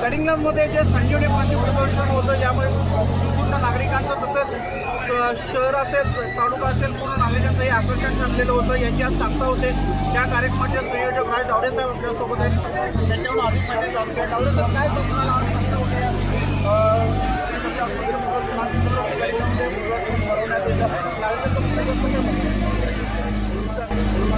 गडिंग्लजमध्ये जे संजीवनी कृषी प्रदर्शन होतं यामुळे पूर्ण नागरिकांचं तसंच शहर असेल तालुका असेल पूर्ण नागरिकांचंही आकर्षण ठरलेलं होतं याची आज सांगता होते. या कार्यक्रमाचे संयोजक राज डावरेसाहेब आपल्यासोबत आहेत. त्यांच्याकडून अधिक माहिती जाणून घ्या. डावरेसाहेब काय तुम्हाला सांगता होते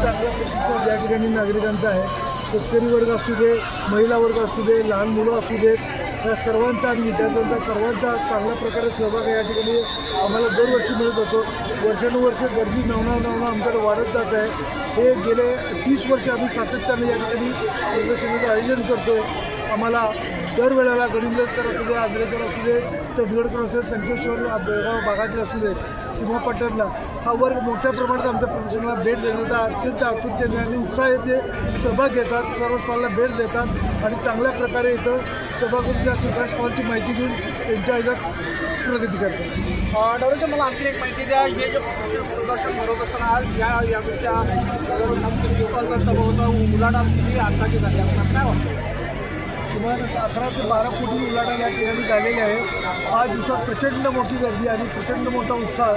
चांगला प्रतिसाद या ठिकाणी नागरिकांचा आहे. शेतकरी वर्ग असू दे, महिला वर्ग असू दे, लहान मुलं असू देत, या सर्वांचा आणि विद्यार्थ्यांचा सर्वांचा चांगल्या प्रकारे सहभाग या ठिकाणी आम्हाला दरवर्षी मिळत होतो. वर्षानुवर्ष गर्दी नवना आमच्याकडे वाढत जात आहे. हे गेले 30 वर्ष आम्ही सातत्याने या ठिकाणी प्रदर्शनाचं आयोजन करतो आहे. आम्हाला दरवेळेला गडिंग्लजकर असू दे, आंध्रेकर असू दे, चंदगडकर असू दे, संकेश्वर बेळगाव भागातले असू दे, सीमा पट्ट्यातला हा वर्ग मोठ्या प्रमाणात आमच्या प्रदर्शनाला भेट देण्याचा अत्यंत आतुरतेने आणि उत्साह येते सहभाग घेतात. सर्व स्टॉलला भेट देतात आणि चांगल्या प्रकारे इथं सहभाग त्या सगळ्या स्टॉलची माहिती घेऊन त्यांच्या ह्याच्यात प्रगती करतात. डावरेसाहेब मला आणखी एक माहिती द्या. हे जे प्रदर्शन भरवत असताना आज याच्या उलाढाल किती अंदाजे झाली आपल्याला काय वाटतं? तुम्हाला 11 ते 12 कोटी उलाढाल या ठिकाणी झालेली आहे. 5 दिवसात प्रचंड मोठी गर्दी आणि प्रचंड मोठा उत्साह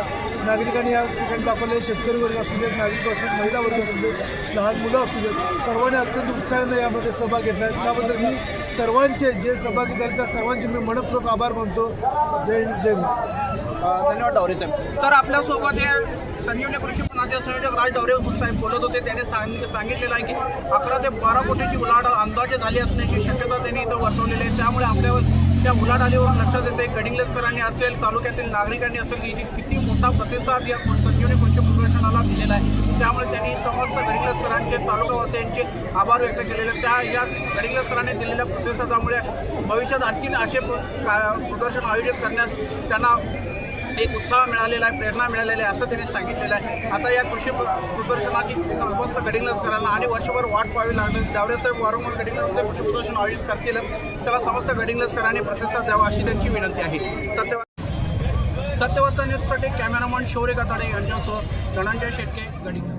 नागरिकांनी या ठिकाणी दाखवले. शेतकरी वर्ग असू देत, नागरिक असू देत, महिला वर्ग असू देत, लहान मुलं असू देत, सर्वांनी अत्यंत उत्साहाने यामध्ये सहभाग घेतला आहे. त्याबद्दल मी सर्वांचे जे सहभागी झाले त्या सर्वांचे मी मनपूर्वक आभार मानतो. जय जय. धन्यवाद डावरेसाहेब. तर आपल्यासोबत हे संजीवनी कृषी पुण्याचे संयोजक राज डावरे साहेब बोलत होते. त्याने सांगितलेलं आहे की 11 ते 12 कोटीची उलाढाल अंदाजे झाली असण्याची शक्यता त्यांनी इथं वर्तवलेली आहे. त्यामुळे आपल्यावर त्या उलाढालीवर लक्षात येते गडिंग्लजकरांनी असेल, तालुक्यातील नागरिकांनी असेल की किती मोठा प्रतिसाद या संजीवनी कृषी प्रदर्शनाला दिलेला आहे. त्यामुळे त्यांनी समस्त गडिंग्लजकरांचे, तालुकावासियांचे आभार व्यक्त केलेले. या गडिंग्लजकरांनी दिलेल्या प्रतिसादामुळे भविष्यात आणखीन असे प्रदर्शन आयोजित करण्यास त्यांना एक उत्साह मिळालेला आहे, प्रेरणा मिळालेली आहे असं त्यांनी सांगितलेलं आहे. आता या कृषी प्रदर्शनाची समस्त गडिंग्लजकरांना आणि वर्षभर वाट पाहावी लागेल. डावरेसाहेब वारंवार गडिंग्लजमध्ये कृषी प्रदर्शन आयोजित करतीलच, त्याला समस्त गडिंग्लजकरांनी प्रतिसाद द्यावा अशी त्यांची विनंती आहे. सत्यवार्ता न्यूजसाठी कॅमेरामन शौर्य काताडे यांच्यासह धनंजय शेटके, गडिंग्लज.